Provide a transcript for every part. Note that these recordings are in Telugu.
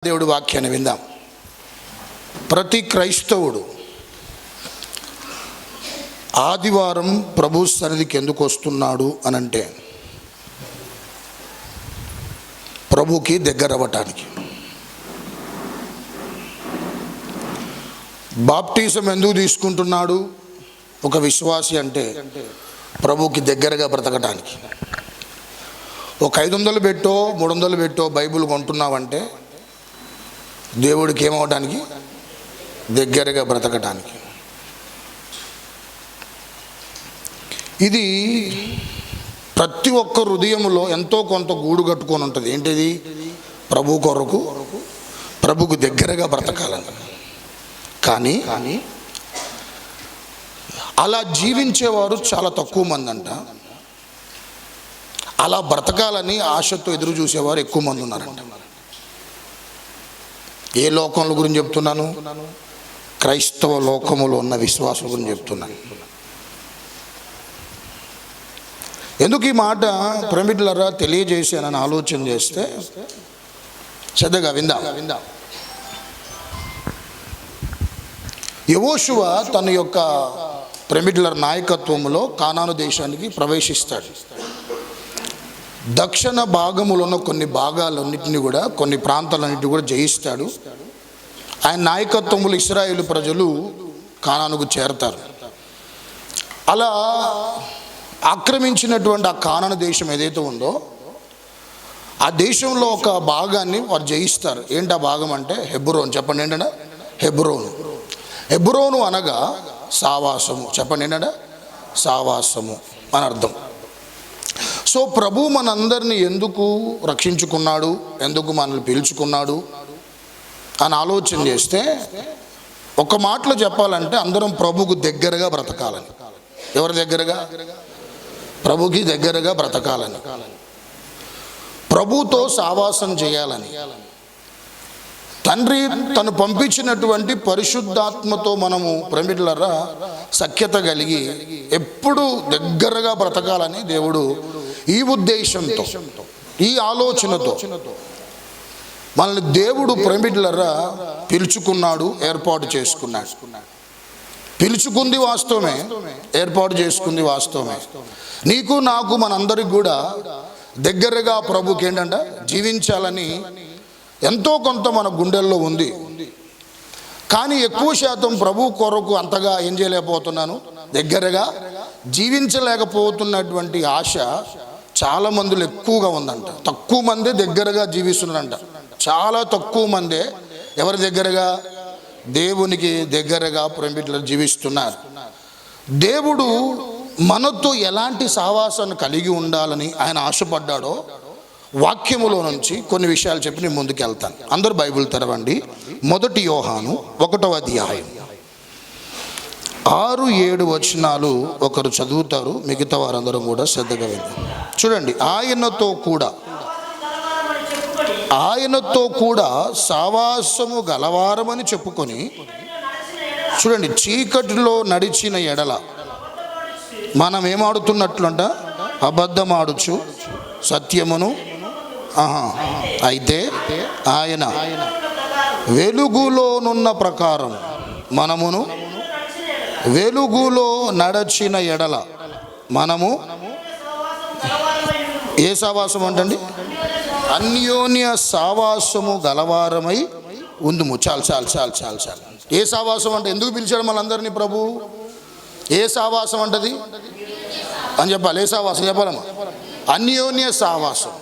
దేవుడి వాక్యాన్ని విందాం. ప్రతి క్రైస్తవుడు ఆదివారం ప్రభు సన్నిధికి ఎందుకు వస్తున్నాడు అనంటే ప్రభుకి దగ్గర అవ్వటానికి. బాప్టిజం ఎందుకు తీసుకుంటున్నాడు ఒక విశ్వాసి అంటే ప్రభుకి దగ్గరగా బ్రతకటానికి. ఒక 500 పెట్టో 300 పెట్టో బైబిల్ కొంటున్నావంటే దేవుడికి ఏమవడానికి, దగ్గరగా బ్రతకటానికి. ఇది ప్రతి ఒక్క హృదయంలో ఎంతో కొంత గూడు కట్టుకొని ఉంటుంది. ఏంటిది? ప్రభు కొరకు, ప్రభుకు దగ్గరగా బ్రతకాలని. కానీ అలా జీవించేవారు చాలా తక్కువ మంది అంట. అలా బ్రతకాలని ఆశతో ఎదురు చూసేవారు ఎక్కువ మంది ఉన్నారంట. ఏ లోకంలో గురించి చెప్తున్నాను? క్రైస్తవ లోకములో ఉన్న విశ్వాసుల గురించి చెప్తున్నాను. ఎందుకు ఈ మాట ప్రేమికులారా తెలియజేశానని ఆలోచన చేస్తే శ్రద్ధగా విందాం. యెహోషువ తన యొక్క ప్రేమికుల నాయకత్వంలో కానాను దేశానికి ప్రవేశిస్తాడు. దక్షిణ భాగములో ఉన్న కొన్ని భాగాలన్నింటినీ కూడా, కొన్ని ప్రాంతాలన్నింటినీ కూడా జయిస్తాడు. ఆయన నాయకత్వంలో ఇశ్రాయేలు ప్రజలు కానానుకు చేరతారు. అలా ఆక్రమించినటువంటి ఆ కానాను దేశం ఏదైతే ఉందో ఆ దేశంలో ఒక భాగాన్ని వారు జయిస్తారు. ఏంటి ఆ భాగం అంటే హెబ్రోను. చెప్పండి ఏంటంటే హెబ్రోను. హెబ్రోను అనగా సావాసము. చెప్పండి ఏంటంటే సావాసము అని అర్థం. సో ప్రభు మనందరినీ ఎందుకు రక్షించుకున్నాడు, ఎందుకు మనల్ని పిలుచుకున్నాడు అని ఆలోచన చేస్తే ఒక మాటలో చెప్పాలంటే అందరం ప్రభుకు దగ్గరగా బ్రతకాలని. ఎవరి దగ్గరగా? ప్రభుకి దగ్గరగా బ్రతకాలని, ప్రభుతో సావాసం చేయాలని. తండ్రి తను పంపించినటువంటి పరిశుద్ధాత్మతో మనము ప్రేమికులారా సఖ్యత కలిగి ఎప్పుడు దగ్గరగా బ్రతకాలని దేవుడు ఈ ఉద్దేశంతో, ఈ ఆలోచనతో మనల్ని దేవుడు ప్రేమికులారా పిలుచుకున్నాడు, ఏర్పాటు చేసుకున్నాడు. పిలుచుకుంది వాస్తవమే, ఏర్పాటు చేసుకుంది వాస్తవమే. నీకు నాకు మనందరికి కూడా దగ్గరగా ప్రభుకి ఏంటంటే జీవించాలని ఎంతో కొంత మన గుండెల్లో ఉంది. కానీ ఎక్కువ శాతం ప్రభు కొరకు అంతగా ఏం చేయలేకపోతున్నాను, దగ్గరగా జీవించలేకపోతున్నటువంటి ఆశ చాలా మందిలో ఎక్కువగా ఉందంట. తక్కువ మందే దగ్గరగా జీవిస్తున్నారంట. చాలా తక్కువ మందే ఎవరి దగ్గరగా? దేవునికి దగ్గరగా ప్రేమికులు జీవిస్తున్నారు. దేవుడు మనతో ఎలాంటి సావాసాన్ని కలిగి ఉండాలని ఆయన ఆశపడ్డాడో వాక్యములో నుంచి కొన్ని విషయాలు చెప్పి నేను ముందుకు వెళ్తాను. అందరూ బైబిల్ తెరవండి. 1 యోహాను 1వ అధ్యాయం 6-7 వచనాలు ఒకరు చదువుతారు, మిగతా వారందరూ కూడా శ్రద్ధగా విందాం. చూడండి. ఆయనతో కూడా సావాసము గలవారమని చెప్పుకొని, చూడండి, చీకటిలో నడిచిన ఎడల మనం ఏమాడుతున్నట్లంట? అబద్ధం ఆడుచు సత్యమును అయితే ఆయన వెలుగులోనున్న ప్రకారం మనమును వెలుగులో నడచిన ఎడల మనము ఏ సావాసం అంటండి? అన్యోన్య సావాసము గలవారమై ఉందుము. చాలు చాలు చాలు చాలు చాలు. ఏ సావాసం అంటే ఎందుకు పిలిచాడు మనందరినీ ప్రభు? ఏ సావాసం అంటది అని చెప్పాలి. ఏ సావాసం చెప్పాలమ్మా? అన్యోన్య సావాసం.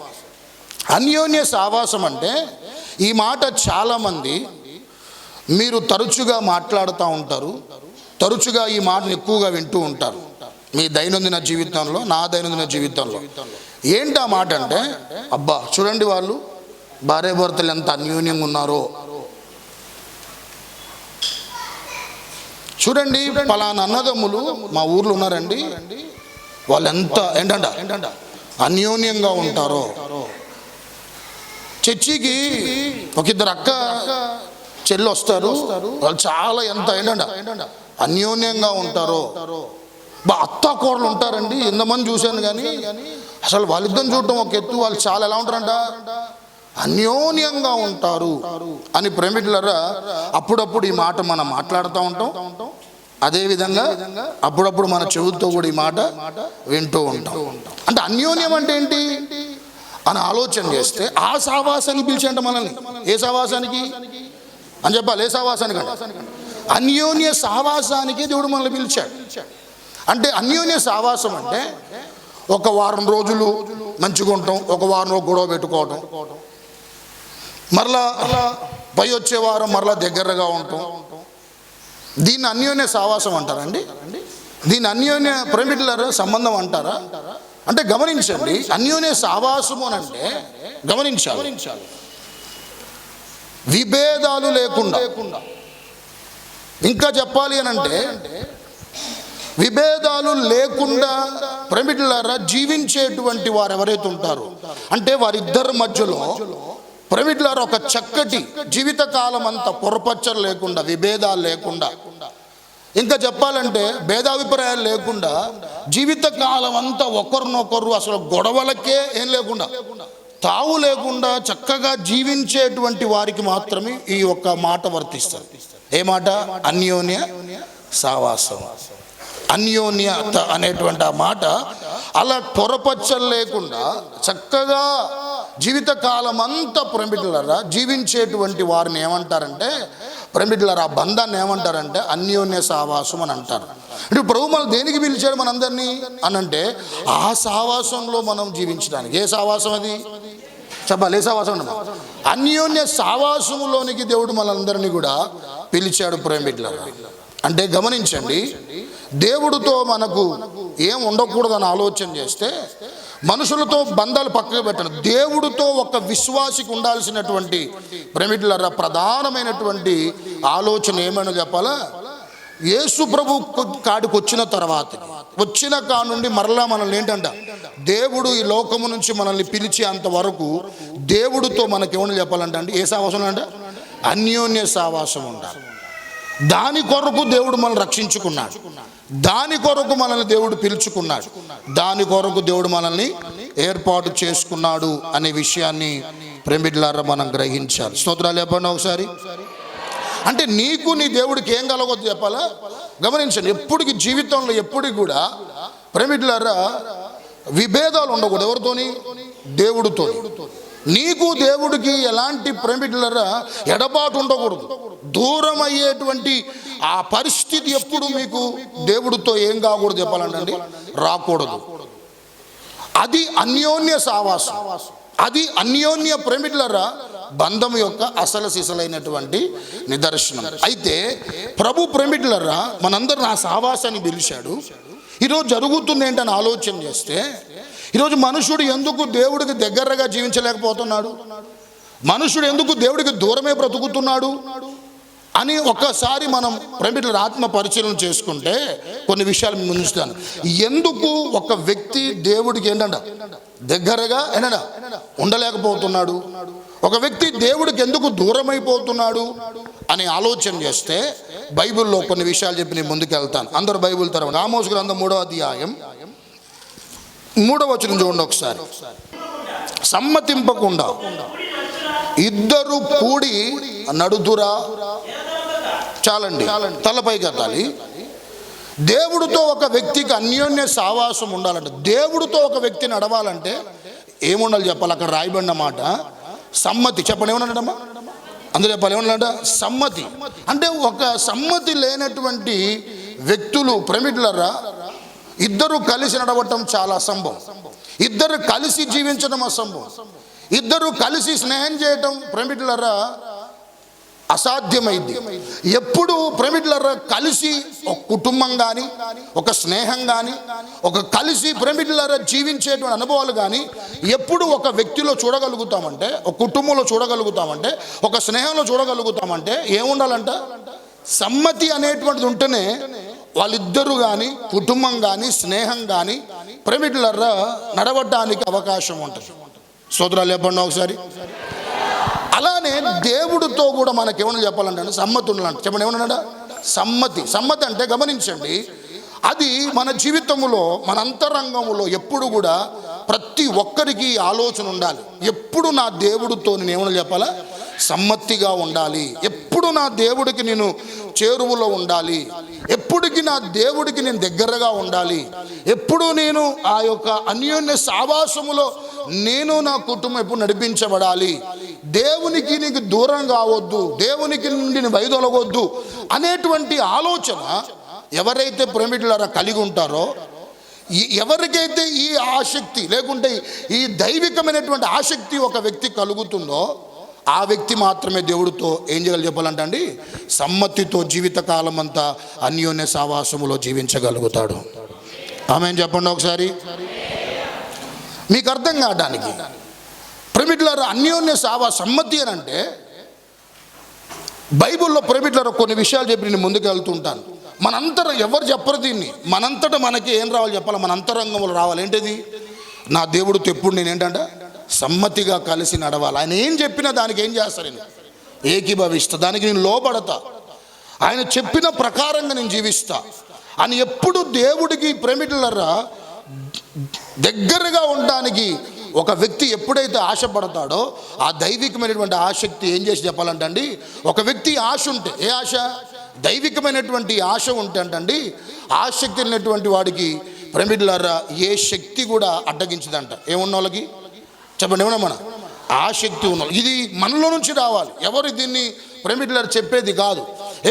అన్యోన్య సావాసం అంటే ఈ మాట చాలామంది మీరు తరచుగా మాట్లాడుతూ ఉంటారు, తరచుగా ఈ మాటను ఎక్కువగా వింటూ ఉంటారు మీ దైనందిన జీవితంలో, నా దైనందిన జీవితంలో. ఏంటి ఆ మాట అంటే, అబ్బా చూడండి వాళ్ళు భార్యాభర్తలు ఎంత అన్యోన్యంగా ఉన్నారో, చూడండి పలానా అన్నదమ్ములు మా ఊర్లో ఉన్నారండి, వాళ్ళు ఎంత ఏంటంట అన్యోన్యంగా ఉంటారో. చర్చికి ఒక ఇద్దరు అక్క చెల్లి వస్తారు, వాళ్ళు చాలా ఎంత ఏంటంట అన్యోన్యంగా ఉంటారో. అత్త కోడలు ఉంటారండి, ఎంతమంది చూశాను. కానీ అసలు వాళ్ళిద్దరిని చూడటం ఒక ఎత్తు, వాళ్ళు చాలా ఎలా ఉంటారంట అన్యోన్యంగా ఉంటారు అని ప్రేమికులారా అప్పుడప్పుడు ఈ మాట మనం మాట్లాడుతూ ఉంటాం. అదేవిధంగా అప్పుడప్పుడు మన చెవులతో కూడా ఈ మాట వింటూ ఉంటాం. అంటే అన్యోన్యం అంటే ఏంటి అని ఆలోచన చేస్తే ఆ సావాసానికి పిలిచేంట మనల్ని. ఏ సావాసానికి అని చెప్పాలి? ఏ సావాసానికి అంటే అన్యోన్య సావాసానికి దేవుడు మనల్ని పిలిచాడు. అంటే అన్యోన్య సావాసం అంటే ఒక వారం రోజులు మంచిగా ఉంటాం, ఒక వారం గొడవ పెట్టుకోవటం, మరలా పై వచ్చే వారం మరలా దగ్గరగా ఉంటాం. దీన్ని అన్యోన్య సావాసం అంటారండి? దీన్ని అన్యోన్య ప్రేమికుల సంబంధం అంటారా? అంటే గమనించండి, అన్యోన్య సావాసము అని అంటే గమనించాలి, విభేదాలు లేకుండా. ఇంకా చెప్పాలి అని అంటే విభేదాలు లేకుండా ప్రేమికులారా జీవించేటువంటి వారు ఎవరైతే ఉంటారో, అంటే వారిద్దరి మధ్యలో ప్రేమికులారా ఒక చక్కటి జీవితకాలం అంతా పొరపచ్చలు లేకుండా, విభేదాలు లేకుండా, ఇంకా చెప్పాలంటే భేదాభిప్రాయాలు లేకుండా జీవితకాలం అంతా ఒకరినొకరు అసలు గొడవలకే ఏం లేకుండా, తావు లేకుండా చక్కగా జీవించేటువంటి వారికి మాత్రమే ఈ ఒక్క మాట వర్తిస్తుంది. ఏ మాట? అన్యోన్య సావాసం. అన్యోన్యత అనేటువంటి ఆ మాట అలా పొరపచ్చలు లేకుండా చక్కగా జీవితకాలం అంతా ప్రేమికులారా జీవించేటువంటి వారిని ఏమంటారంటే, ప్రేమికులారా ఆ బంధాన్ని ఏమంటారంటే అన్యోన్య సావాసం అని అంటారు. అంటే ప్రభు మనం దేనికి పిలిచాడు మనందరినీ అని అంటే ఆ సావాసంలో మనం జీవించడానికి. ఏ సావాసం అది చెప్పాలి? ఏ సావాసం? అన్యోన్య సావాసములోనికి దేవుడు మనందరినీ కూడా పిలిచాడు ప్రేమికులారా. అంటే గమనించండి, దేవుడితో మనకు ఏం ఉండకూడదని ఆలోచన చేస్తే మనుషులతో బంధాలు పక్కకు పెట్టండి. దేవుడితో ఒక విశ్వాసికి ఉండాల్సినటువంటి ప్రేమికులారా ప్రధానమైనటువంటి ఆలోచన ఏమైనా చెప్పాలా? యేసు ప్రభు కాడికి వచ్చిన తర్వాత, వచ్చిన కాడి నుండి మరలా మనల్ని ఏంటంట, దేవుడు ఈ లోకము నుంచి మనల్ని పిలిచి అంతవరకు దేవుడితో మనకేమని చెప్పాలంట అంటే ఏ సావాసం అంట? అన్యోన్య సావాసం ఉండాలి. దాని కొరకు దేవుడు మనల్ని రక్షించుకున్నాడు, దాని కొరకు మనల్ని దేవుడు పిలుచుకున్నాడు, దాని కొరకు దేవుడు మనల్ని ఏర్పాటు చేసుకున్నాడు అనే విషయాన్ని ప్రేమికులారా మనం గ్రహించాలి. స్తోత్రాలు చెప్పండి ఒకసారి. అంటే నీకు నీ దేవుడికి ఏం కలగొద్దు చెప్పాలా? గమనించండి, ఎప్పటికి జీవితంలో ఎప్పటికి కూడా ప్రేమికులారా విభేదాలు ఉండకూడదు. ఎవరితోని? దేవుడితో. నీకు దేవుడికి ఎలాంటి ప్రేమికులారా ఎడబాటు ఉండకూడదు. దూరం అయ్యేటువంటి ఆ పరిస్థితి ఎప్పుడు మీకు దేవుడితో ఏం కాకూడదు చెప్పాలంటే రాకూడదు. అది అన్యోన్య సావాసం, అది అన్యోన్య ప్రేమికులారా బంధం యొక్క అసలు సిసలైనటువంటి నిదర్శనం. అయితే ప్రభు ప్రేమికులారా మనందరిని ఆ సావాసాన్ని పిలిచాడు. ఈరోజు జరుగుతుంది ఏంటని ఆలోచన చేస్తే, ఈరోజు మనుషుడు ఎందుకు దేవుడికి దగ్గరగా జీవించలేకపోతున్నాడు, మనుషుడు ఎందుకు దేవుడికి దూరమే బ్రతుకుతున్నాడు అని ఒక్కసారి మనం ప్రేమికుల ఆత్మ పరిశీలన చేసుకుంటే కొన్ని విషయాలు మేము ముందుస్తాను. ఎందుకు ఒక వ్యక్తి దేవుడికి ఏంటంట దగ్గరగా ఏంటంట ఉండలేకపోతున్నాడు, ఒక వ్యక్తి దేవుడికి ఎందుకు దూరం అయిపోతున్నాడు అని ఆలోచన చేస్తే బైబిల్లో కొన్ని విషయాలు చెప్పి నేను ముందుకు వెళ్తాను. అందరూ బైబిల్ తెరవండి. ఆమోస్ గ్రంథం 3వ అధ్యాయం 3వ వచనం చూడండి ఒకసారి. సమ్మతింపకుండా ఇద్దరు కూడి నడుదురా. చాలండి, తలపైకి ఎత్తాలి. దేవుడితో ఒక వ్యక్తికి అన్యోన్య సావాసం ఉండాలంటే, దేవుడితో ఒక వ్యక్తి నడవాలంటే ఏముండాలి చెప్పాలి? అక్కడ రాయబడిన మాట సమ్మతి. చెప్పండి ఏమన్నాడమ్మా? అందరూ చెప్పాలి ఏమన్నాడ? సమ్మతి. అంటే ఒక సమ్మతి లేనటువంటి వ్యక్తులు ప్రేమికులారా ఇద్దరు కలిసి నడవటం చాలా అసంభవం. ఇద్దరు కలిసి జీవించడం అసంభవం. ఇద్దరు కలిసి స్నేహం చేయటం ప్రేమికులారా అసాధ్యమైంది. ఎప్పుడు ప్రేమికులారా కలిసి ఒక కుటుంబం కానీ, ఒక స్నేహం కానీ, ఒక కలిసి ప్రేమికులారా జీవించేటువంటి అనుభవాలు కానీ ఎప్పుడు ఒక వ్యక్తిలో చూడగలుగుతామంటే, ఒక కుటుంబంలో చూడగలుగుతామంటే, ఒక స్నేహంలో చూడగలుగుతామంటే ఏముండాలంట? సమ్మతి అనేటువంటిది ఉంటేనే వాళ్ళిద్దరూ కానీ, కుటుంబం కానీ, స్నేహం కానీ ప్రేమికులారా నడవడానికి అవకాశం ఉంటుంది. స్తోత్రాలు చెప్పండి ఒకసారి. అలానే దేవుడితో కూడా మనకేమన్నా చెప్పాలంటే సమ్మతి ఉండాలంట. చెప్పండి ఏమన్నాడా? సమ్మతి. సమ్మతి అంటే గమనించండి, అది మన జీవితంలో, మన అంతరంగంలో ఎప్పుడు కూడా ప్రతి ఒక్కరికి ఆలోచన ఉండాలి. ఎప్పుడు నా దేవుడితో నేను ఏమన్నా చెప్పాలా, సమ్మతిగా ఉండాలి. ఎప్పుడు నా దేవుడికి నేను చేరువలో ఉండాలి. ఎప్పటికి నా దేవుడికి నేను దగ్గరగా ఉండాలి. ఎప్పుడు నేను ఆ యొక్క అన్యోన్య సావాసములో నేను నా కుటుంబం ఎప్పుడు నడిపించబడాలి. దేవునికి నీకు దూరం కావద్దు, దేవునికి నుండి నేను వైదొలగొద్దు అనేటువంటి ఆలోచన ఎవరైతే ప్రేమికులారా కలిగి ఉంటారో, ఎవరికైతే ఈ ఆసక్తి లేకుంటే ఈ దైవికమైనటువంటి ఆసక్తి ఒక వ్యక్తి కలుగుతుందో ఆ వ్యక్తి మాత్రమే దేవుడితో ఏం చేయాలి చెప్పాలంటే అండి, సమ్మతితో జీవితకాలం అంతా అన్యోన్య సావాసములో జీవించగలుగుతాడు. ఆమేన్ చెప్పండి ఒకసారి, మీకు అర్థం కావడానికి. ప్రేమికులారా, అన్యోన్య సమ్మతి అని అంటే బైబిల్లో ప్రేమికులారా కొన్ని విషయాలు చెప్పి నేను ముందుకు వెళ్తుంటాను. మనంతరం ఎవరు చెప్పరు దీన్ని, మనంతటా మనకి ఏం రావాలి చెప్పాలి, మన అంతరంగంలో రావాలి. ఏంటిది, నా దేవుడితో ఎప్పుడు నేను ఏంటంటే సమ్మతిగా కలిసి నడవాలి. ఆయన ఏం చెప్పినా దానికి ఏం చేస్తాను, నేను ఏకీభవిస్తా, దానికి నేను లోబడతా, ఆయన చెప్పిన ప్రకారంగా నేను జీవిస్తా అని ఎప్పుడు దేవుడికి ప్రేమికులారా దగ్గరగా ఉండడానికి ఒక వ్యక్తి ఎప్పుడైతే ఆశపడతాడో ఆ దైవికమైనటువంటి ఆసక్తి ఏం చేసి చెప్పాలంటే అండి, ఒక వ్యక్తి ఆశ ఉంటే, ఏ ఆశ, దైవికమైనటువంటి ఆశ ఉంటే అంటండి, ఆసక్తి ఉన్నటువంటి వాడికి ప్రేమికులారా ఏ శక్తి కూడా అడ్డగించదంట. ఏమున్న వాళ్ళకి చెప్పండి, ఏమన్నా మన ఆసక్తి ఉన్న ఇది మనలో నుంచి రావాలి. ఎవరు దీన్ని ప్రేమికులారా చెప్పేది కాదు.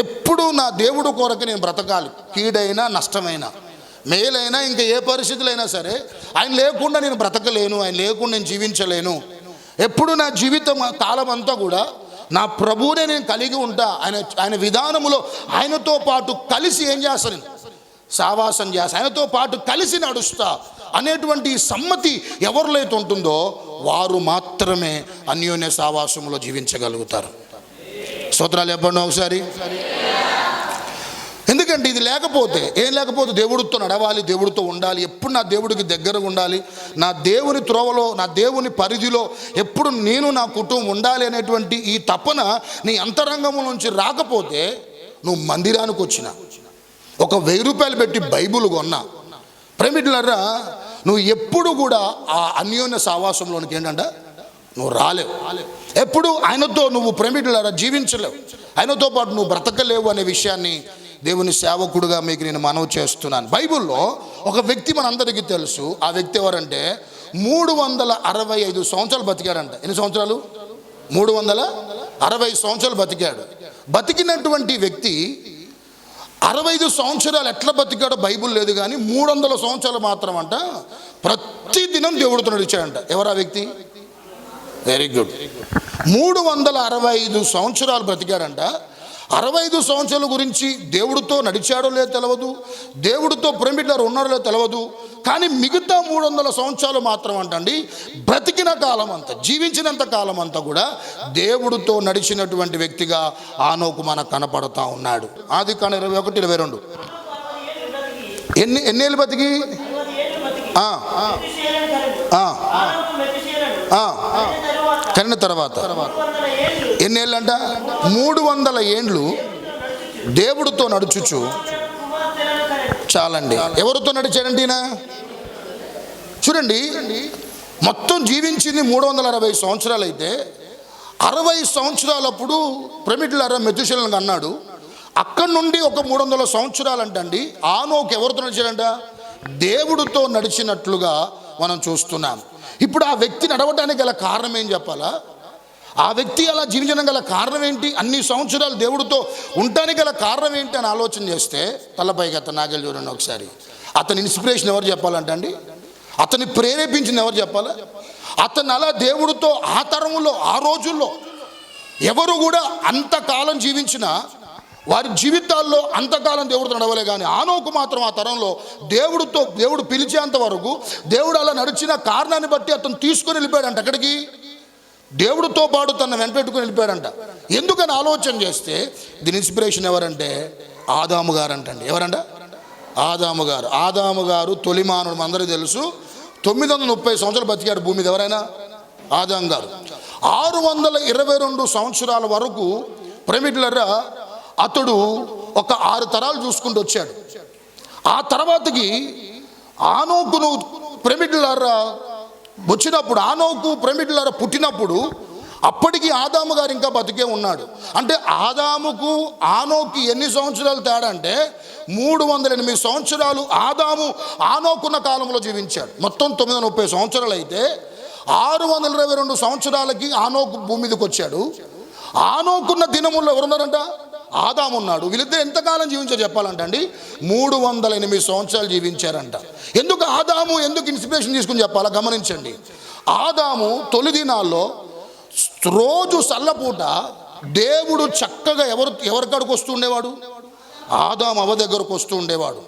ఎప్పుడు నా దేవుడు కొరకు నేను బ్రతకాలి, కీడైనా నష్టమైనా మేలైనా ఇంకా ఏ పరిస్థితులైనా సరే ఆయన లేకుండా నేను బ్రతకలేను, ఆయన లేకుండా నేను జీవించలేను. ఎప్పుడు నా జీవితం కాలం అంతా కూడా నా ప్రభువునే నేను కలిగి ఉంటా, ఆయన విధానములో ఆయనతో పాటు కలిసి ఏం చేస్తాను, సావాసం చేస్తా, ఆయనతో పాటు కలిసి నడుస్తా అనేటువంటి సమ్మతి ఎవరిలో అయితే ఉంటుందో వారు మాత్రమే అన్యోన్య సావాసములో జీవించగలుగుతారు. స్తోత్రాలు చెప్పండి ఒకసారి. ఎందుకంటే ఇది లేకపోతే ఏం లేకపోతే దేవుడితో నడవాలి, దేవుడితో ఉండాలి, ఎప్పుడు నా దేవుడికి దగ్గరగా ఉండాలి, నా దేవుని త్రోవలో నా దేవుని పరిధిలో ఎప్పుడు నేను నా కుటుంబం ఉండాలి అనేటువంటి ఈ తపన నీ అంతరంగం నుంచి రాకపోతే నువ్వు మందిరానికి వచ్చిన ఒక 1000 రూపాయలు పెట్టి బైబిల్ కొన్నా ప్రేమికులారా నువ్వు ఎప్పుడు కూడా ఆ అన్యోన్య సావాసంలోనికి ఏంటంటే నువ్వు రాలేవు. ఎప్పుడు ఆయనతో నువ్వు ప్రేమికులారా జీవించలేవు, ఆయనతో పాటు నువ్వు బ్రతకలేవు అనే విషయాన్ని దేవుని సేవకుడుగా మీకు నేను మనవి చేస్తున్నాను. బైబిల్లో ఒక వ్యక్తి మనందరికీ తెలుసు. ఆ వ్యక్తి ఎవరంటే 365 సంవత్సరాలు బతికాడంట. ఎన్ని సంవత్సరాలు? 360 సంవత్సరాలు బతికాడు. బతికినటువంటి వ్యక్తి 65 సంవత్సరాలు ఎట్లా బతికాడో బైబిల్ లేదు, కానీ 300 సంవత్సరాలు మాత్రం అంట ప్రతి దినం దేవుడితో నడిచాడంట. ఎవరు ఆ వ్యక్తి? Very good. 365 సంవత్సరాలు బ్రతికాడంట. 65 సంవత్సరాల గురించి దేవుడితో నడిచాడో లేదో తెలియదు, దేవుడితో ప్రేమికులారా ఉన్నాడో లేదో తెలియదు, కానీ మిగతా 300 సంవత్సరాలు మాత్రం అంటండి బ్రతికిన కాలం అంతా, జీవించినంత కాలం అంతా కూడా దేవుడితో నడిచినటువంటి వ్యక్తిగా ఆనోకు మనకు కనపడతా ఉన్నాడు. ఆదికాండం 21:22 ఎన్నేళ్ళు బతికి కన్న తర్వాత ఎన్నేళ్ళు అంట? 300 ఏండ్లు దేవుడితో నడుచుచు. చాలండి. ఎవరితో నడిచాడండి ఈయన? చూడండి, మొత్తం జీవించింది 360 సంవత్సరాలు అయితే 60 సంవత్సరాలప్పుడు ప్రేమికులారా మెతుషెలను అన్నాడు. అక్కడి నుండి ఒక 300 సంవత్సరాలు అంటండి ఆనోకు ఎవరితో నడిచాడంట? దేవుడితో నడిచినట్లుగా మనం చూస్తున్నాం. ఇప్పుడు ఆ వ్యక్తి నడవడానికి గల కారణం ఏం చెప్పాలా? ఆ వ్యక్తి అలా జీవించడం గల కారణం ఏంటి? అన్ని సంవత్సరాలు దేవుడితో ఉండడానికి గల కారణం ఏంటి అని ఆలోచన చేస్తే తలపైకి అతను నాగలి చూడండి ఒకసారి. అతని ఇన్స్పిరేషన్ ఎవరు చెప్పాలంటే అండి, అతన్ని ప్రేరేపించింది ఎవరు చెప్పాలా? అతను అలా దేవుడితో ఆ తరంలో ఆ రోజుల్లో ఎవరు కూడా అంతకాలం జీవించినా వారి జీవితాల్లో అంతకాలం దేవుడితో నడవలే, కానీ ఆనోకు మాత్రం ఆ తరంలో దేవుడు పిలిచేంత వరకు దేవుడు అలా నడిచిన కారణాన్ని బట్టి అతను తీసుకొని వెళ్ళిపోయాడంట. అక్కడికి దేవుడితో పాటు తన వెంటబెట్టుకుని వెళ్ళిపోయాడంట. ఎందుకని ఆలోచన చేస్తే దీని ఇన్స్పిరేషన్ ఎవరంటే ఆదాము గారు అంటండి. ఎవరంట? ఆదాము గారు తొలి మానవుడు అందరికీ తెలుసు. 930 సంవత్సరాలు బతికాడు భూమి మీద. ఎవరైనా? ఆదాము గారు 622 సంవత్సరాల వరకు ప్రేమికులారా అతడు ఒక 6 తరాలు చూసుకుంటూ వచ్చాడు. ఆ తర్వాతకి ఆనోకును ప్రేమికులారా వచ్చినప్పుడు ఆనోకు ప్రేమికులారా పుట్టినప్పుడు అప్పటికి ఆదాము గారు ఇంకా బతికే ఉన్నాడు. అంటే ఆదాముకు ఆనోకి ఎన్ని సంవత్సరాలు తేడా అంటే 308 సంవత్సరాలు ఆదాము ఆనోకున్న కాలంలో జీవించాడు. మొత్తం 930 సంవత్సరాలు అయితే 622 సంవత్సరాలకి ఆనోకు భూమి మీదకి వచ్చాడు. ఆనోకున్న దినముల్లో ఎవరున్నారంట? ఆదాము ఉన్నాడు. వీళ్ళిద్దరు ఎంతకాలం జీవించారు చెప్పాలంట అండి? 308 సంవత్సరాలు జీవించారంట. ఎందుకు ఆదాము ఎందుకు ఇన్స్పిరేషన్ తీసుకుని చెప్పాలా గమనించండి. ఆదాము తొలి దినాల్లో రోజు సల్లపూట దేవుడు చక్కగా ఎవరి కాడికి వస్తూ ఉండేవాడు? ఆదాము అవ్వ దగ్గరకు వస్తూ ఉండేవాడు.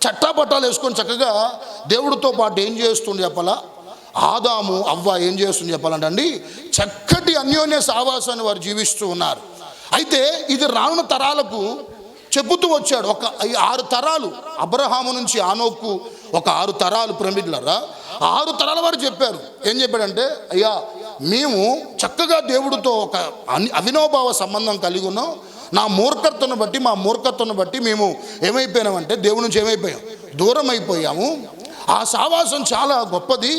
చట్టాపట్టాలు వేసుకొని చక్కగా దేవుడితో పాటు ఏం చేస్తుండే చెప్పాలా? ఆదాము అవ్వ ఏం చేస్తుంది చెప్పాలంటే అండి, చక్కటి అన్యోన్య సావాసాన్ని వారు జీవిస్తూ ఉన్నారు. అయితే ఇది రానున్న తరాలకు చెబుతూ వచ్చాడు. ఒక 6 తరాలు అబ్రహాము నుంచి ఆనోకు ఒక 6 తరాలు ప్రమిడ్లరా 6 తరాల వారు చెప్పారు. ఏం చెప్పాడంటే, అయ్యా మేము చక్కగా దేవుడితో ఒక అవినోభావ సంబంధం కలిగి ఉన్నాం. నా మూర్ఖత్వను బట్టి మా మూర్ఖత్వను బట్టి మేము ఏమైపోయినామంటే దేవుడి నుంచి ఏమైపోయాం? దూరం అయిపోయాము. ఆ సావాసం చాలా గొప్పది.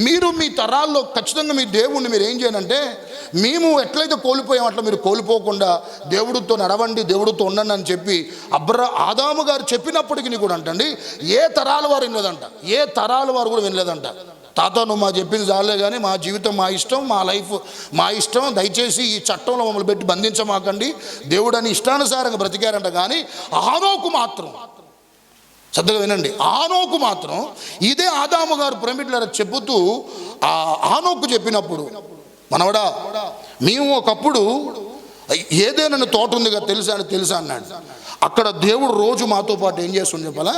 మీరు మీ తరాల్లో ఖచ్చితంగా మీ దేవుణ్ణి మీరు ఏం చేయాలంటే, మేము ఎట్లయితే కోల్పోయాం అట్లా మీరు కోల్పోకుండా దేవుడితో నడవండి, దేవుడితో ఉండండి అని చెప్పి ఆదాము గారు చెప్పినప్పటికీ కూడా అంటండి ఏ తరాల వారు వినలేదంట. ఏ తరాల వారు కూడా వినలేదంట. తాత నువ్వు మా చెప్పింది చాలే కానీ మా జీవితం మా ఇష్టం, మా లైఫ్ మా ఇష్టం, దయచేసి ఈ చట్టంలో మమ్మల్ని పెట్టి బంధించమాకండి, దేవుడు అని ఇష్టానుసారంగా బ్రతికారంట. కానీ ఆనోకు మాత్రం శ్రద్ధగా వినండి, ఆనోకు మాత్రం ఇదే ఆదాము గారు ప్రేమికులారా చెబుతూ ఆనోకు చెప్పినప్పుడు, మనవడా మేము ఒకప్పుడు ఏదైనా తోట ఉందిగా తెలుసా అన్నాడు. అక్కడ దేవుడు రోజు మాతో పాటు ఏం చేస్తుండే చెప్పాలా?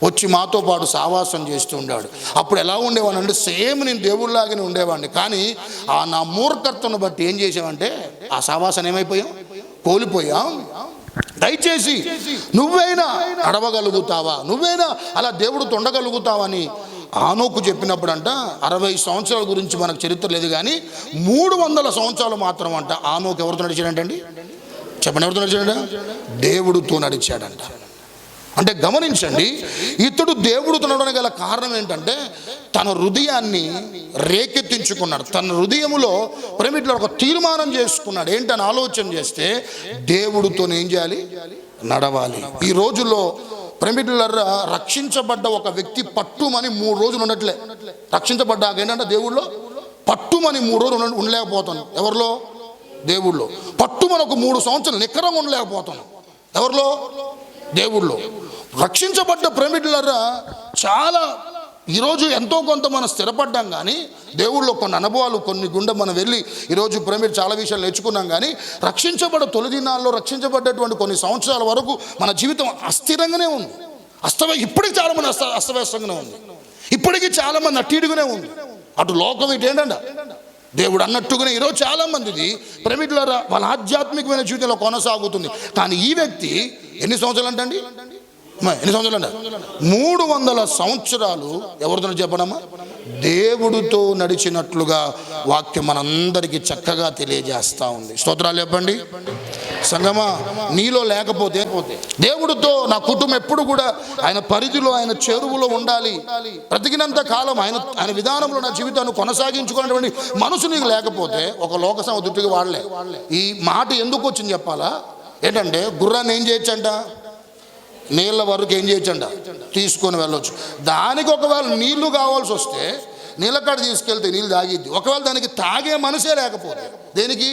వచ్చి మాతో పాటు సావాసం చేస్తూ ఉండాడు. అప్పుడు ఎలా ఉండేవాడిని అంటే సేమ్ నేను దేవుడిలాగానే ఉండేవాడిని. కానీ నా మూర్ఖత్వను బట్టి ఏం చేసామంటే ఆ సావాసం ఏమైపోయాం? కోల్పోయాం. దయచేసి నువ్వైనా నడవగలుగుతావా, నువ్వైనా అలా దేవుడితో ఉండగలుగుతావని ఆనోకు చెప్పినప్పుడు అంట 60 సంవత్సరాల గురించి మనకు చరిత్ర లేదు కానీ 300 సంవత్సరాలు మాత్రం అంట ఆనోకు ఎవరితో నడిచాడంటండి? చెప్పండి, ఎవరితో నడిచాడంట? దేవుడితో నడిచాడంట. అంటే గమనించండి, ఇతడు దేవుడితో నడవడానికి గల కారణం ఏంటంటే తన హృదయాన్ని రేకెత్తించుకున్నాడు. తన హృదయములో ప్రేమికులు ఒక తీర్మానం చేసుకున్నాడు. ఏంటని ఆలోచన చేస్తే దేవుడితో ఏం చేయాలి? నడవాలి. ఈ రోజుల్లో ప్రేమికులరా రక్షించబడ్డ ఒక వ్యక్తి పట్టుమని 3 రోజులు ఉండట్లే. రక్షించబడ్డాక ఏంటంటే దేవుళ్ళో పట్టుమని 3 రోజులు ఉండలేకపోతాను. ఎవరిలో? దేవుళ్ళో. పట్టుమని ఒక 3 సంవత్సరాలు నికరం ఉండలేకపోతాను. ఎవరిలో? దేవుళ్ళో. రక్షించబడ్డ ప్రేమికులరా చాలా ఈరోజు ఎంతో కొంత మనం స్థిరపడ్డాం కానీ దేవుళ్ళో కొన్ని అనుభవాలు కొన్ని గుండె మనం వెళ్ళి ఈరోజు ప్రేమికులు చాలా విషయాలు నేర్చుకున్నాం. కానీ రక్షించబడ్డ తొలి దినాల్లో రక్షించబడ్డటువంటి కొన్ని సంవత్సరాల వరకు మన జీవితం అస్థిరంగానే ఉంది. ఇప్పటికి చాలామంది అస్తవ్యస్తంగానే ఉంది. ఇప్పటికీ చాలామంది అట్టిడుగానే ఉంది. అటు లోకం ఇటు ఏంటంట దేవుడు అన్నట్టుగానే ఈరోజు చాలామందిది ప్రేమికులరా వాళ్ళ ఆధ్యాత్మికమైన జీవితంలో కొనసాగుతుంది. కానీ ఈ వ్యక్తి ఎన్ని సంవత్సరాలు అంటండి? ఎన్ని సంవత్సరాలు అంట? 300 సంవత్సరాలు ఎవరితో చెప్పడమ్మా? దేవుడితో నడిచినట్లుగా వాక్యం మనందరికీ చక్కగా తెలియజేస్తూ ఉంది. స్తోత్రాలు చెప్పండి. సంగమా, నీలో లేకపోతే దేవుడితో నా కుటుంబం ఎప్పుడు కూడా ఆయన పరిధిలో ఆయన చెరువులో ఉండాలి, బ్రతికినంత కాలం ఆయన విధానంలో నా జీవితాన్ని కొనసాగించుకున్నటువంటి మనసు నీకు లేకపోతే ఒక లోకసమ దుట్టుగా వాడలే. ఈ మాట ఎందుకు వచ్చింది చెప్పాలా? ఏంటంటే గుర్రాన్ని ఏం చేయొచ్చంట? నీళ్ళ వరకు ఏం చేయొచ్చంట? తీసుకొని వెళ్ళొచ్చు. దానికి ఒకవేళ నీళ్లు కావాల్సి వస్తే నీళ్ళకాడ తీసుకెళ్తే నీళ్ళు తాగిద్ది. ఒకవేళ దానికి తాగే మనసే లేకపోతే, దేనికి?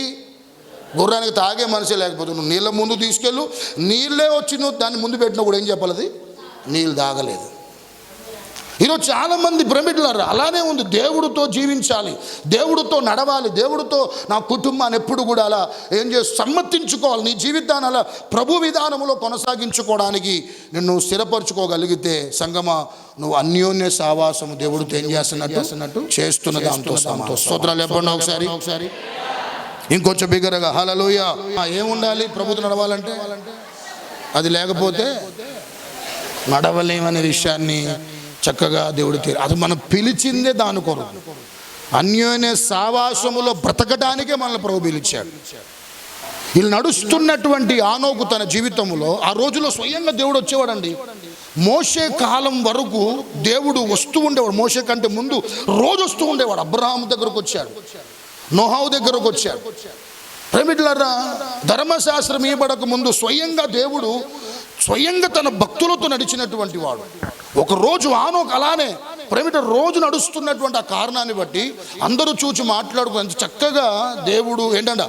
గుర్రానికి తాగే మనసే లేకపోతే నువ్వు నీళ్ళ ముందు తీసుకెళ్ళు, నీళ్ళే వచ్చి నువ్వు దాన్ని ముందు పెట్టినా కూడా ఏం చెప్పాలి? అది నీళ్ళు తాగలేదు. ఈరోజు చాలామంది ప్రేమికులారా అలానే ఉంది. దేవుడితో జీవించాలి, దేవుడితో నడవాలి, దేవుడితో నా కుటుంబాన్ని ఎప్పుడు కూడా అలా ఏం చేసి సమ్మతించుకోవాలి. నీ జీవితాన్ని అలా ప్రభు విధానంలో కొనసాగించుకోవడానికి నిన్ను స్థిరపరచుకోగలిగితే సంగమా నువ్వు అన్యోన్య సావాసము దేవుడితో ఏం చేస్తున్నట్టు చేస్తున్న దాంతో స్తోత్రాలు చెప్పండి ఒకసారి. ఇంకొంచెం బిగ్గరగా హల్లెలూయా. ఏముండాలి ప్రభుత్వం నడవాలంటే? అది లేకపోతే నడవలేమనే విషయాన్ని చక్కగా దేవుడు అది మనం పిలిచిందే దాని కొరకు. అన్యోన్య సావాసములో బ్రతకడానికే మనల్ని ప్రభు పిలిచాడు. వీళ్ళు నడుస్తున్నటువంటి ఆనోకు తన జీవితంలో ఆ రోజులో స్వయంగా దేవుడు వచ్చేవాడండి. మోషే కాలం వరకు దేవుడు వస్తూ ఉండేవాడు. మోషే కంటే ముందు రోజు వస్తూ ఉండేవాడు. అబ్రహాం దగ్గరకు వచ్చాడు, నోహావు దగ్గరకు వచ్చాడు. ప్రేమికులారా, ధర్మశాస్త్రం ఇవ్వబడక ముందు స్వయంగా తన భక్తులతో నడిచినటువంటి వాడు. ఒక రోజు ఆనోకు అలానే రోజు నడుస్తున్నటువంటి ఆ కారణాన్ని బట్టి అందరూ చూచి మాట్లాడుకుని చక్కగా దేవుడు ఏంటంట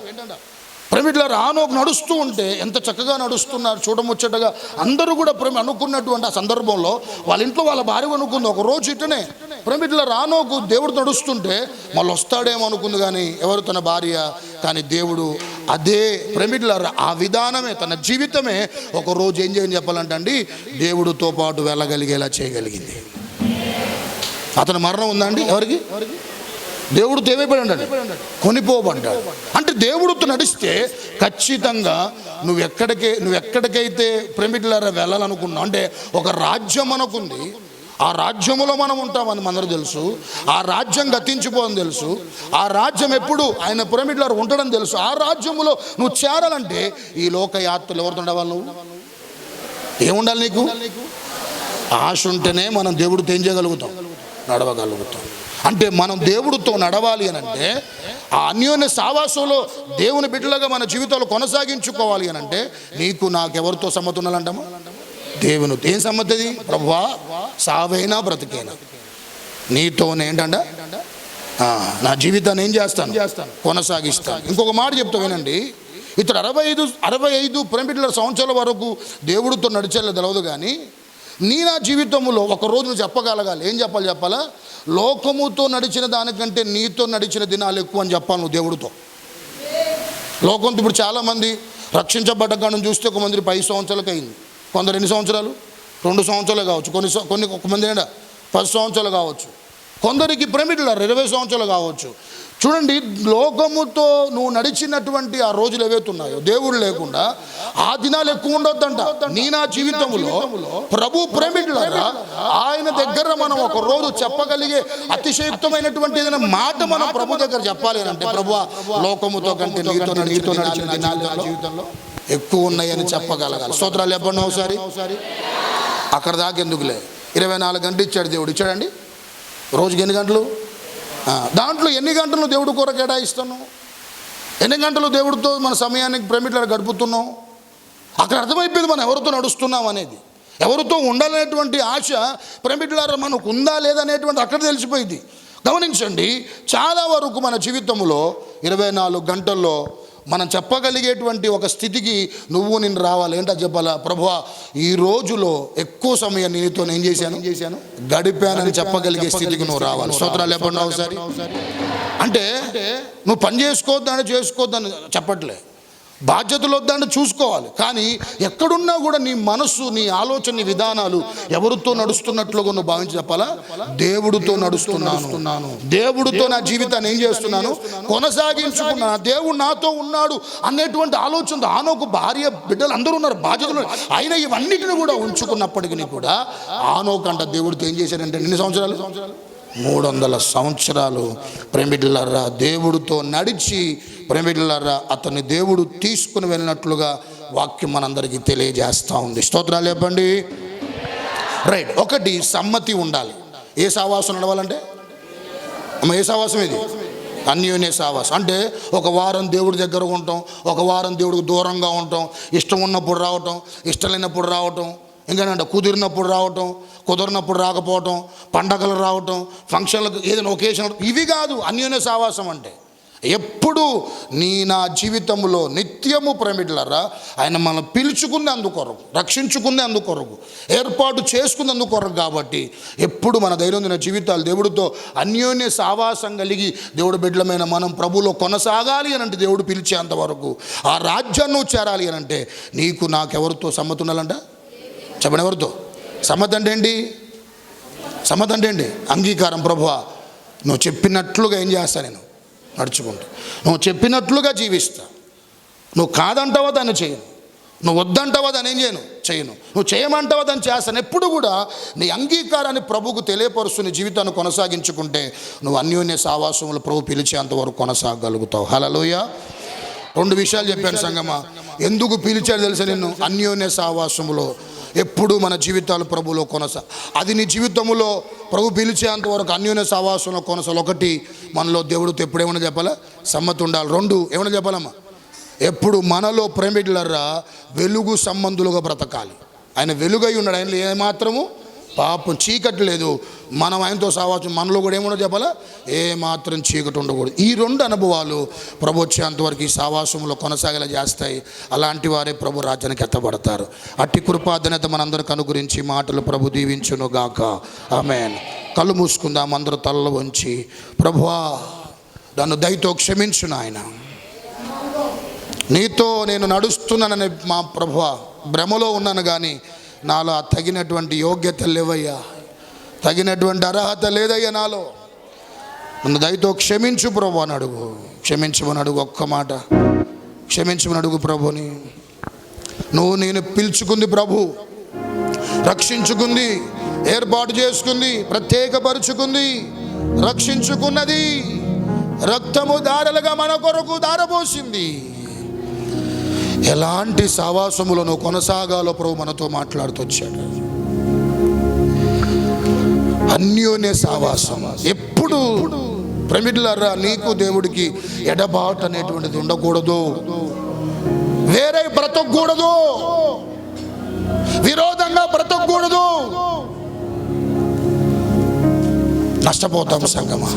ప్రేమికులారా, ఆనోకు నడుస్తూ ఉంటే ఎంత చక్కగా నడుస్తున్నారు చూడముచ్చటగా. అందరూ కూడా అనుకున్నటువంటి ఆ సందర్భంలో వాళ్ళ ఇంట్లో వాళ్ళ భార్య అనుకుంది. ఒక రోజు ఇటనే ప్రేమికులారా, ఆనోకు దేవుడు నడుస్తుంటే మళ్ళీ వస్తాడేమో అనుకుంది, కానీ ఎవరు? తన భార్య. కానీ దేవుడు అదే ప్రేమికులారా, ఆ విధానమే తన జీవితమే ఒక రోజు ఏం చేయని చెప్పాలంటే అండి, దేవుడితో పాటు వెళ్ళగలిగేలా చేయగలిగింది. అతని మరణం ఉందండి ఎవరికి? దేవుడితో ఏమైపోయాడు? కొనిపోబడ్డాడు. అంటే దేవుడితో నడిస్తే ఖచ్చితంగా నువ్వు ఎక్కడికైతే ప్రేమికులారా వెళ్ళాలనుకున్నావు అంటే ఒక రాజ్యం అనుకుంది, ఆ రాజ్యములో మనం ఉంటామని మనందరూ తెలుసు. ఆ రాజ్యం గతించిపోదని తెలుసు. ఆ రాజ్యం ఎప్పుడు ఆయన ప్రేమికులారా ఉండడం తెలుసు. ఆ రాజ్యములో నువ్వు చేరాలంటే ఈ లోకయాత్రలు ఎవరితో ఉండవాలి? నువ్వు ఏముండాలి? నీకు ఆశ ఉంటేనే మనం దేవుడితో ఏం చేయగలుగుతాం? నడవగలుగుతాం. అంటే మనం దేవుడితో నడవాలి అని అంటే ఆ అన్యోన్య సావాసంలో దేవుని బిడ్డలుగా మన జీవితాలు కొనసాగించుకోవాలి అని అంటే నీకు నాకెవరితో సమ్మతి ఉండాలంటామా? దేవునితో. ఏం సమ్మతి అది? ప్రభువా, సావైనా బ్రతికైనా నీతోనే ఏంటంట నా జీవితాన్ని ఏం చేస్తాను? కొనసాగిస్తాను. ఇంకొక మాట చెప్తా వినండి. ఇతడు 65 ప్రేమికుల సంవత్సరాల వరకు దేవుడితో నడిచేలా తెలవదు, కానీ నా జీవితంలో ఒకరోజు నువ్వు చెప్పగలగాలి. ఏం చెప్పాలా? లోకముతో నడిచిన దానికంటే నీతో నడిచిన దినాలు ఎక్కువ అని చెప్పాలి నువ్వు దేవుడితో. లోకంతో ఇప్పుడు చాలామంది రక్షించబడ్డ కారణం చూస్తే ఒక మంది 5 సంవత్సరాలకు అయింది, కొందరు 2 సంవత్సరాలు 2 సంవత్సరాలు కావచ్చు, ఒక మంది 10 సంవత్సరాలు కావచ్చు, కొందరికి ప్రేమికులారా 20 సంవత్సరాలు కావచ్చు. చూడండి, లోకముతో నువ్వు నడిచినటువంటి ఆ రోజులు ఏవైతున్నాయో దేవుడు లేకుండా ఆ దినాలు ఎక్కువ ఉండొద్దంట. నా జీవితంలో ప్రభు ప్రేమికులారా ఆయన దగ్గర మనం ఒక రోజు చెప్పగలిగే అతిశయుక్తమైనటువంటి ఏదైనా మాట మనం ప్రభు దగ్గర చెప్పాలి అంటే, ప్రభువా, లోకముతో కంటే నీతో నడిచిన దినాలు జీవితంలో ఎక్కువ ఉన్నాయని చెప్పగలగాలి. స్తోత్రాలు చెప్పండి ఒకసారి. అక్కడ దాకా ఎందుకులే, 24 గంటలు ఇచ్చాడు దేవుడు. ఇచ్చాడండి. రోజుకి ఎన్ని గంటలు? దాంట్లో ఎన్ని గంటలు దేవుడి కొరకు కేటాయిస్తున్నావు? ఎన్ని గంటలు దేవుడితో మన సమయానికి ప్రేమికులను గడుపుతున్నాం? అక్కడ అర్థమైపోయింది మనం ఎవరితో నడుస్తున్నాం అనేది. ఎవరితో ఉండాలనేటువంటి ఆశ ప్రేమికులారా మనకు ఉందా లేదనేటువంటి అక్కడ తెలిసిపోయింది. గమనించండి, చాలా వరకు మన జీవితంలో 24 గంటల్లో మనం చెప్పగలిగేటువంటి ఒక స్థితికి నేను రావాలి. ఏంటో చెప్పాలా? ప్రభువా, ఈ రోజులో ఎక్కువ సమయం నీతో ఏం చేశాను గడిపానని చెప్పగలిగే స్థితికి నువ్వు రావాలి. స్తోత్రాలు చెప్పండి ఒకసారి. అంటే నువ్వు పని చేసుకోవద్దని చెప్పట్లే, బాధ్యతలు వద్దంటే చూసుకోవాలి. కానీ ఎక్కడున్నా కూడా నీ మనస్సు, నీ ఆలోచన, నీ విధానాలు ఎవరితో నడుస్తున్నట్లుగా నువ్వు భావించి చెప్పాలా? దేవుడితో నడుస్తున్నాను, దేవుడితో నా జీవితాన్ని ఏం చేస్తున్నాను? కొనసాగించుకున్నా, దేవుడు నాతో ఉన్నాడు అనేటువంటి ఆలోచన. ఆనోకు భార్య, బిడ్డలు అందరూ ఉన్నారు, బాధ్యతలు. అయినా ఇవన్నిటిని కూడా ఉంచుకున్నప్పటికీ కూడా ఆనోకు అంట దేవుడితో ఏం చేశాడంటే ఎన్ని సంవత్సరాలు? 300 సంవత్సరాలు ప్రేమికులారా దేవుడితో నడిచి ప్రేమికులారా అతన్ని దేవుడు తీసుకుని వెళ్ళినట్లుగా వాక్యం మనందరికీ తెలియజేస్తూ ఉంది. స్తోత్రాలు చెప్పండి. రైట్. ఒకటి, సమ్మతి ఉండాలి. ఏ సావాసం నడవాలంటే? ఏ సావాసం ఇది? అన్యోన్య సావాసం. అంటే ఒక వారం దేవుడి దగ్గర ఉంటాం, ఒక వారం దేవుడికి దూరంగా ఉంటాం, ఇష్టం ఉన్నప్పుడు రావటం, ఇష్టం లేనప్పుడు రావటం, ఇంకేనంటే కుదిరినప్పుడు రావటం, కుదరినప్పుడు రాకపోవటం, పండగలు రావటం, ఫంక్షన్లకు ఏదైనా ఒకేషన్, ఇవి కాదు అన్యోన్య సావాసం అంటే. ఎప్పుడు నా జీవితంలో నిత్యము ప్రేమికులారా ఆయన మనం పిలుచుకుంది అందుకొరకు, రక్షించుకుంది అందుకొరకు, ఏర్పాటు చేసుకుంది అందుకొరకు. కాబట్టి ఎప్పుడు మన దైనందిన జీవితాలు దేవుడితో అన్యోన్య సావాసం కలిగి దేవుడి బిడ్డలమైన మనం ప్రభువులో కొనసాగాలి అని అంటే, దేవుడు పిలిచేంతవరకు ఆ రాజ్యాన్ని చేరాలి అని అంటే నాకెవరితో సమ్మతి ఉండాలంట? చెప్పండి, ఎవరితో సమ్మతి అంటే ఏంటి? సమ్మతి అంటే ఏంటి? అంగీకారం. ప్రభువా, నువ్వు చెప్పినట్లుగా ఏం చేస్తా, నేను నడుచుకుంటా, నువ్వు చెప్పినట్లుగా జీవిస్తా, నువ్వు కాదంటావా దాన్ని చేయను, నువ్వు వద్దంటావా దాన్ని ఏం చేయను, నువ్వు చేయమంటావా దాన్ని చేస్తాను. ఎప్పుడు కూడా నీ అంగీకారాన్ని ప్రభువుకు తెలియపరుస్తూ నీ జీవితాన్ని కొనసాగించుకుంటే నువ్వు అన్యోన్య సావాసంలో ప్రభు పిలిచేంతవరకు కొనసాగలుగుతావు. హల్లెలూయా. 2 విషయాలు చెప్పాను సంగమా. ఎందుకు పిలిచాడు తెలుసా నిన్ను? అన్యోన్య సావాసములో ఎప్పుడు మన జీవితాలు ప్రభులో అది నీ జీవితంలో ప్రభు పిలిచేంత వరకు అన్యోన్య సహవాసంలో ఒకటి, మనలో దేవుడితో ఎప్పుడు ఏమైనా చెప్పాలా? సమ్మతి ఉండాలి. 2 ఏమైనా చెప్పాలమ్మా? ఎప్పుడు మనలో ప్రేమికులరా వెలుగు సంబంధులుగా బ్రతకాలి. ఆయన వెలుగై ఉన్నాడు, ఆయనలో ఏమాత్రము పాపం చీకటి లేదు. మనం ఆయనతో సహవాసం, మనలో కూడా ఏమన్నా చెప్పాలా? ఏమాత్రం చీకటి ఉండకూడదు. ఈ 2 అనుభవాలు ప్రభు వచ్చేంతవరకు ఈ సహవాసంలో కొనసాగేలా చేస్తాయి. అలాంటి వారే ప్రభు రాజ్యానికి ఎత్తబడతారు. అట్టి కృపాధన్యత మనందరికి అనుగురించి మాటలు ప్రభు దీవించును గాక. ఆమేన్. కళ్ళు మూసుకుందాం, అందరూ తలలు వంచి, ప్రభువా నన్ను దయతో క్షమించు నాయన, నీతో నేను నడుస్తున్నానని మా ప్రభువా భ్రమలో ఉన్నాను, కానీ నాలో తగినటువంటి యోగ్యత లేవయ్యా, తగినటువంటి అర్హత లేదయ్యా నాలో, నన్ను దయతో క్షమించు ప్రభు అని అడుగు. క్షమించమని అడుగు. ఒక్క మాట క్షమించమని అడుగు ప్రభుని. నువ్వు నేను పిలుచుకుంది ప్రభు, రక్షించుకుంది, ఏర్పాటు చేసుకుంది, ప్రత్యేకపరుచుకుంది, రక్షించుకున్నది, రక్తము దారలుగా మన కొరకు దారపోసింది. ఎలాంటి సహవాసములో నువ్వు కొనసాగాలో ప్రభు మనతో మాట్లాడుతూ వచ్చాడు. అన్యోన్య సహవాసం. ఎప్పుడు ప్రేమికులారా నీకు దేవుడికి ఎడబాటు అనేటువంటిది ఉండకూడదు. వేరే బ్రతకూడదు, విరోధంగా బ్రతకూడదు. నష్టపోతాం సంగమా,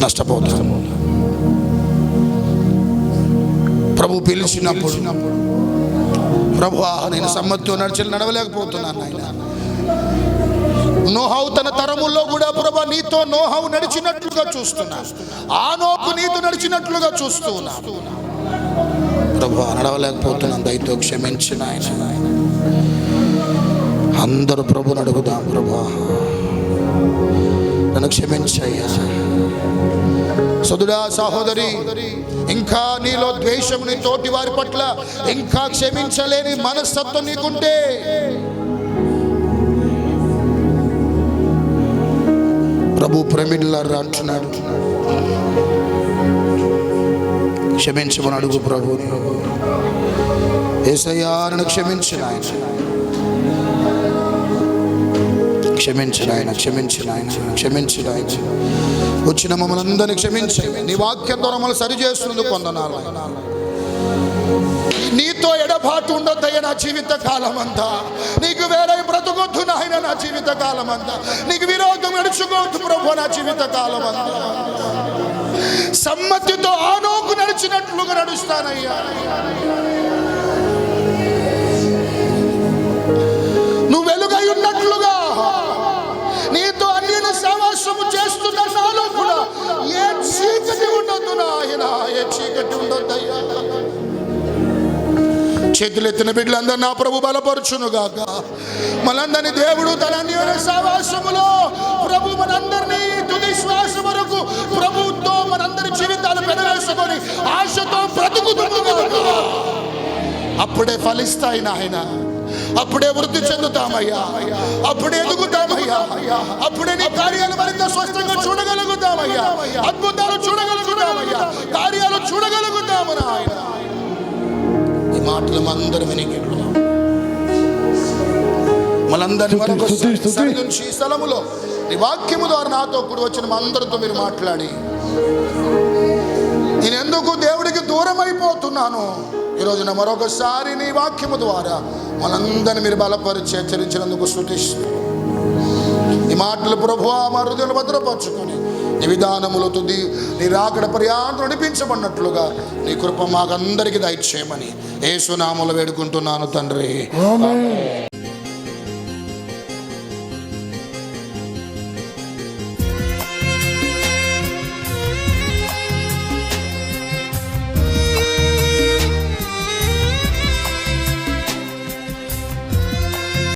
నష్టపోతాం. ప్రభు పిలిచినప్పుడు ప్రభువా నేను సమ్మతితో నడవలేకపోతున్నాను ఆయన. నోహవు తన తరముల్లో కూడా ప్రభు నీతో నోహవు నడిచినట్లుగా చూస్తున్నా, ఆనోకు నీతో నడిచినట్లుగా చూస్తూ ఉన్నా. ప్రభు నడవలేకపోతున్నాను, దయతో క్షమించిన ఆయన. అందరూ ప్రభుని అడుగుదాం, ప్రభు నన్ను క్షమించయ్యా. సోదరా సహోదరి, ఇంకా నీలో ద్వేషం, నీ తోటి వారి పట్ల ఇంకా క్షమించలేని మనస్తత్వం నీకుంటే ప్రభు ప్రేమికులారా అంటున్నాడు, క్షమించమని అడుగు ప్రభుని. యేసయ్యా నన్ను క్షమించిన ఆయన, క్షమించిన ఆయన, క్షమించిన ఆయన, క్షమించిన ఆయన. వచ్చిన మమ్మల్ని అందరినీ క్షమించండి. నీ వాక్యం ద్వారా మమ్మల్ని సరిచేస్తున్నందుకు వందనాలు. నీతో ఎడబాటు ఉండొద్దయ్య నా జీవిత కాలం అంతా. నీకు వేరే బ్రతకొద్దు నాయన నా జీవిత కాలం అంతా. నీకు విరోధం నడుచుకోవద్దు ప్రభు నా జీవిత కాలం అంతా. సమ్మతితో ఆనోకు నడిచినట్లుగా నడుస్తానయ్యా. నువ్వు వెలుగై ఉన్నట్లుగా నీతో అన్యుల సహవాసము చేస్తున్న నాలో కూడా ఏ చీకటి ఉండొద్దు నాయన, ఏ చీకటి ఉండొద్దయ్యా. చేతులెత్తిన బిడ్డలందరూ నా ప్రభు బలపరచును గాక. మనందరినీ దేవుడు తన అన్యోన్య సహవాసములో ప్రభు మనందరినీ తుది శ్వాస వరకు ప్రభుతో మనందరి జీవితాలు పెనవేసుకొని ఆశతో బ్రతుకుతుండగా అప్పుడే ఫలిస్తాయి నాయన. అప్పుడే వృద్ధి చెందుతామయ్యా, అప్పుడే ఎదుగుతామయ్యా, అప్పుడే నీ కార్యాలు మరింత స్పష్టంగా చూడగలుగుతామయ్యా, అద్భుతాలు చూడగలుగుతామయ్యా, కార్యాలు చూడగలుగుతాము నాయన. ఈ మాటలు మనందరం వినికిట్లు మనందరి నుంచి ఈ స్థలములో నీ వాక్యము ద్వారా నాతో కూడి వచ్చిన మా అందరితో మీరు మాట్లాడి, నేను ఎందుకు దేవుడికి దూరం అయిపోతున్నాను, ఈరోజున మరొకసారి నీ వాక్యము ద్వారా మనందరినీ మీరు బలపరిచి హెచ్చరించినందుకు స్తుతిస్తూ ఈ మాటలు ప్రభువా మా హృదయాలు భద్రపరచుకొని నీ విధానములో తుది నీ రాకడ పర్యాంతం నడిపించబడినట్లుగా నీ కృప మాకందరికీ దయచేయమని యేసు నామములో వేడుకుంటున్నాను తండ్రి.